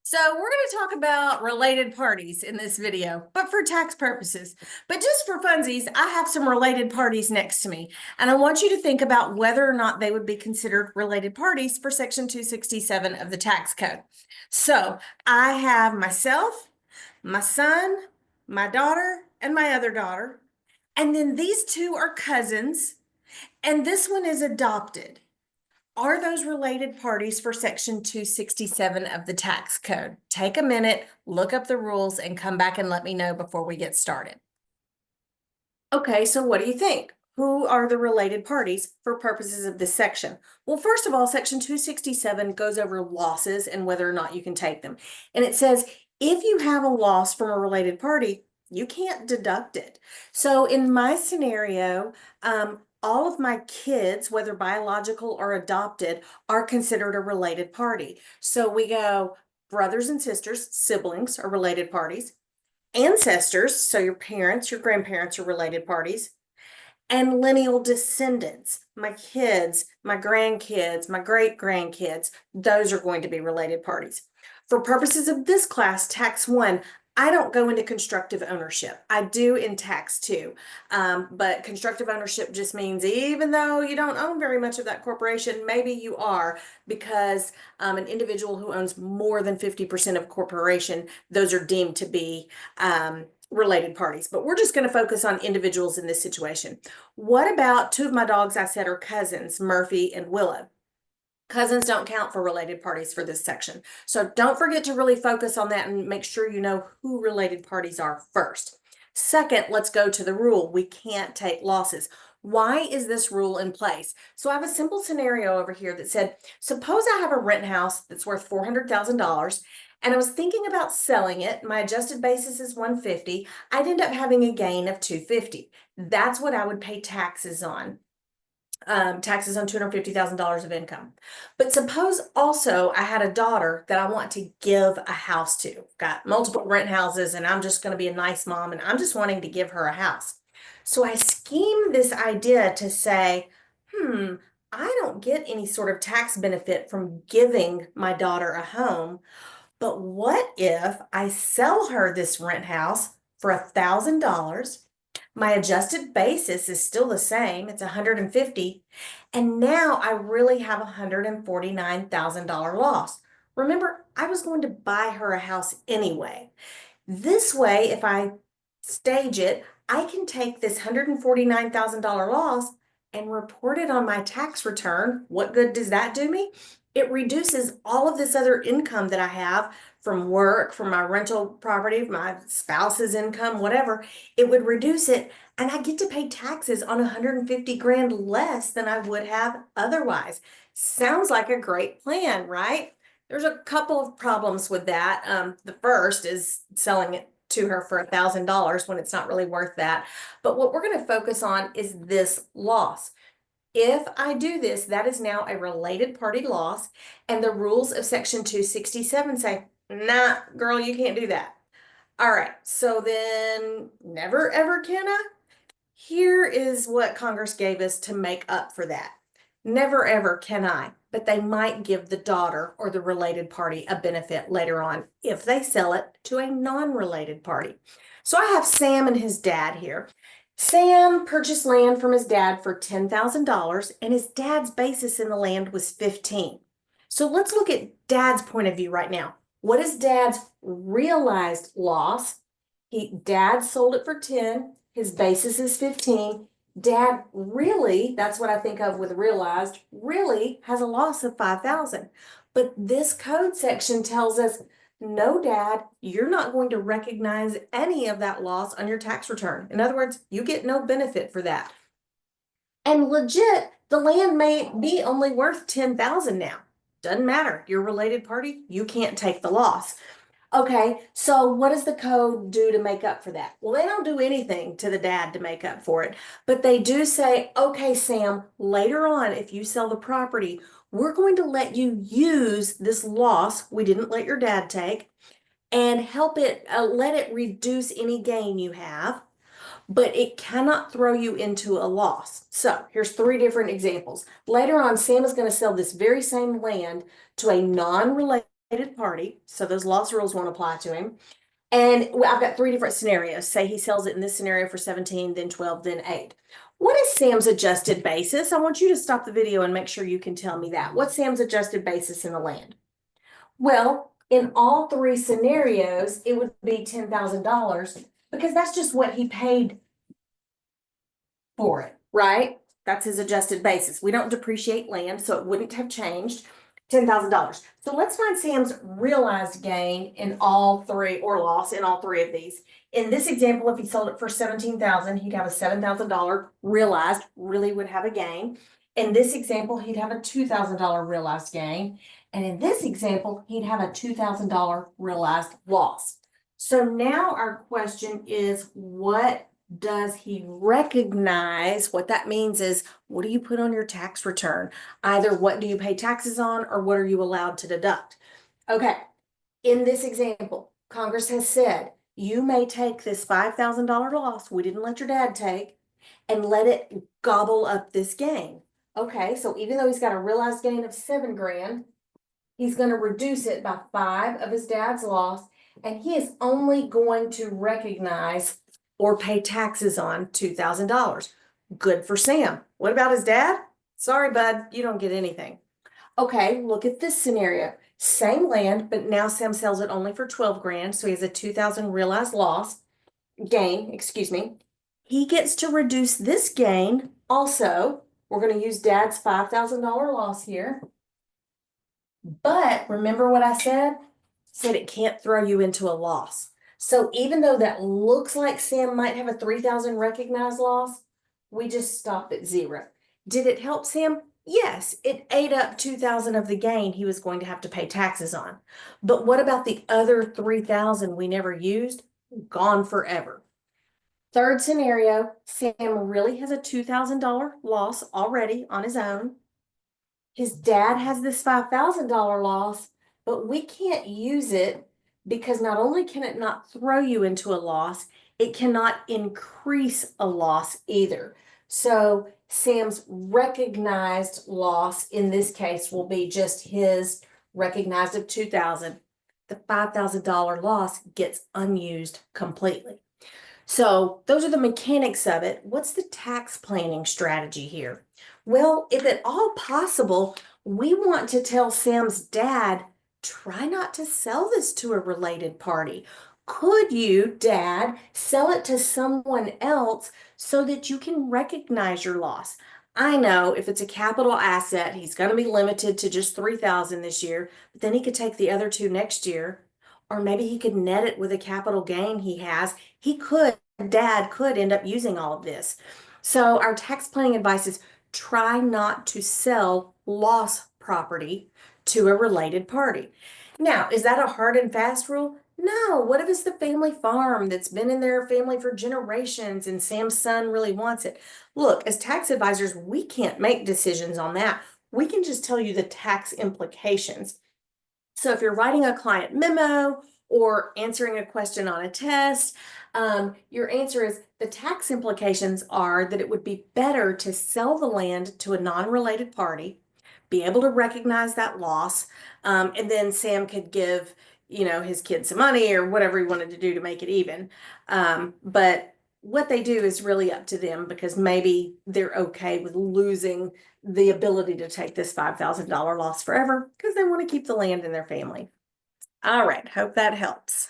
So we're going to talk about related parties in this video, but for tax purposes. But just for funsies, I have some related parties next to me, and I want you to think about whether or not they would be considered related parties for Section 267 of the tax code. So I have myself, my son, my daughter, and my other daughter. And then these two are cousins, and this one is adopted. Are those related parties for Section 267 of the tax code? Take a minute, look up the rules, and come back and let me know before we get started. Okay, so what do you think? Who are the related parties for purposes of this section? Well, first of all, Section 267 goes over losses and whether or not you can take them. And it says if you have a loss from a related party, you can't deduct it. So in my scenario, all of my kids, whether biological or adopted, are considered a related party. So we go brothers and sisters, siblings are related parties. Ancestors, so your parents, your grandparents are related parties. And lineal descendants, my kids, my grandkids, my great grandkids, those are going to be related parties. For purposes of this class, tax one, I don't go into constructive ownership. I do in tax two, but constructive ownership just means even though you don't own very much of that corporation, maybe you are because an individual who owns more than 50% of a corporation, those are deemed to be related parties. But we're just going to focus on individuals in this situation. What about two of my dogs I said are cousins, Murphy and Willow? Cousins don't count for related parties for this section. So don't forget to really focus on that and make sure you know who related parties are first. Second, let's go to the rule. We can't take losses. Why is this rule in place? So I have a simple scenario over here that said, suppose I have a rent house that's worth $400,000 and I was thinking about selling it. My adjusted basis is 150. I'd end up having a gain of 250. That's what I would pay taxes on. Taxes on $250,000 of income. But suppose also I had a daughter that I want to give a house to. Got multiple rent houses and I'm just going to be a nice mom and I'm just wanting to give her a house. So I scheme this idea to say, I don't get any sort of tax benefit from giving my daughter a home. But what if I sell her this rent house for $1,000? My adjusted basis is still the same, it's 150, and now I really have a $149,000 loss. Remember, I was going to buy her a house anyway. This way, if I stage it, I can take this $149,000 loss and report it on my tax return. What good does that do me? It reduces all of this other income that I have from work, from my rental property, my spouse's income, whatever. It would reduce it, and I get to pay taxes on 150 grand less than I would have otherwise. Sounds like a great plan, right? There's a couple of problems with that. The first is selling it to her for $1,000 when it's not really worth that. But what we're going to focus on is this loss. If I do this, that is now a related party loss, and the rules of Section 267 say, nah, girl, you can't do that. All right, so then never ever can I? Here is what Congress gave us to make up for that. Never ever can I, but they might give the daughter or the related party a benefit later on if they sell it to a non-related party. So I have Sam and his dad here. Sam purchased land from his dad for $10,000 and his dad's basis in the land was 15. So let's look at dad's point of view right now. What is dad's realized loss? Dad sold it for 10, his basis is 15. Dad really, that's what I think of with realized, really has a loss of 5,000. But this code section tells us, no, Dad, you're not going to recognize any of that loss on your tax return. In other words, you get no benefit for that. And legit, the land may be only worth 10,000 now. Doesn't matter. You're a related party, you can't take the loss. Okay, so what does the code do to make up for that? Well, they don't do anything to the dad to make up for it, but they do say, okay, Sam, later on, if you sell the property, we're going to let you use this loss we didn't let your dad take and help it, let it reduce any gain you have, but it cannot throw you into a loss. So here's three different examples. Later on, Sam is going to sell this very same land to a non-related related party, so those loss rules won't apply to him. And I've got three different scenarios. Say he sells it in this scenario for 17, then 12, then 8. What is Sam's adjusted basis? I want you to stop the video and make sure you can tell me that. What's Sam's adjusted basis in the land? Well, in all three scenarios, it would be $10,000 because that's just what he paid for it, right? That's his adjusted basis. We don't depreciate land, so it wouldn't have changed. $10,000. So let's find Sam's realized gain in all three, or loss in all three of these. In this example, if he sold it for 17,000, he'd have a $7,000 realized, really would have a gain. In this example, he'd have a $2,000 realized gain. And in this example, he'd have a $2,000 realized loss. So now our question is, what does he recognize? What that means is, what do you put on your tax return? Either what do you pay taxes on, or what are you allowed to deduct? Okay, in this example, Congress has said, you may take this $5,000 loss we didn't let your dad take and let it gobble up this gain. Okay, so even though he's got a realized gain of $7,000, he's going to reduce it by 5 of his dad's loss, and he is only going to recognize or pay taxes on $2,000. Good for Sam. What about his dad? Sorry, bud, you don't get anything. Okay, look at this scenario. Same land, but now Sam sells it only for $12,000, so he has a $2,000 realized gain, excuse me. He gets to reduce this gain also. We're going to use dad's $5,000 loss here. But remember what I said? Said it can't throw you into a loss. So even though that looks like Sam might have a 3,000 recognized loss, we just stopped at 0. Did it help Sam? Yes, it ate up 2,000 of the gain he was going to have to pay taxes on. But what about the other 3,000 we never used? Gone forever. Third scenario, Sam really has a $2,000 loss already on his own. His dad has this $5,000 loss, but we can't use it because not only can it not throw you into a loss, it cannot increase a loss either. So Sam's recognized loss in this case will be just his recognized of 2,000. The $5,000 loss gets unused completely. So those are the mechanics of it. What's the tax planning strategy here? Well, if at all possible, we want to tell Sam's dad, try not to sell this to a related party. Could you, Dad, sell it to someone else so that you can recognize your loss? I know if it's a capital asset, he's going to be limited to just 3,000 this year, but then he could take the other 2 next year. Or maybe he could net it with a capital gain he has. Dad could end up using all of this. So our tax planning advice is try not to sell loss property to a related party. Now, is that a hard and fast rule? No. What if it's the family farm that's been in their family for generations and Sam's son really wants it? Look, as tax advisors, we can't make decisions on that. We can just tell you the tax implications. So if you're writing a client memo or answering a question on a test, your answer is the tax implications are that it would be better to sell the land to a non-related party, be able to recognize that loss, and then Sam could give, his kid some money or whatever he wanted to do to make it even. But what they do is really up to them because maybe they're okay with losing the ability to take this $5,000 loss forever because they want to keep the land in their family. All right, hope that helps.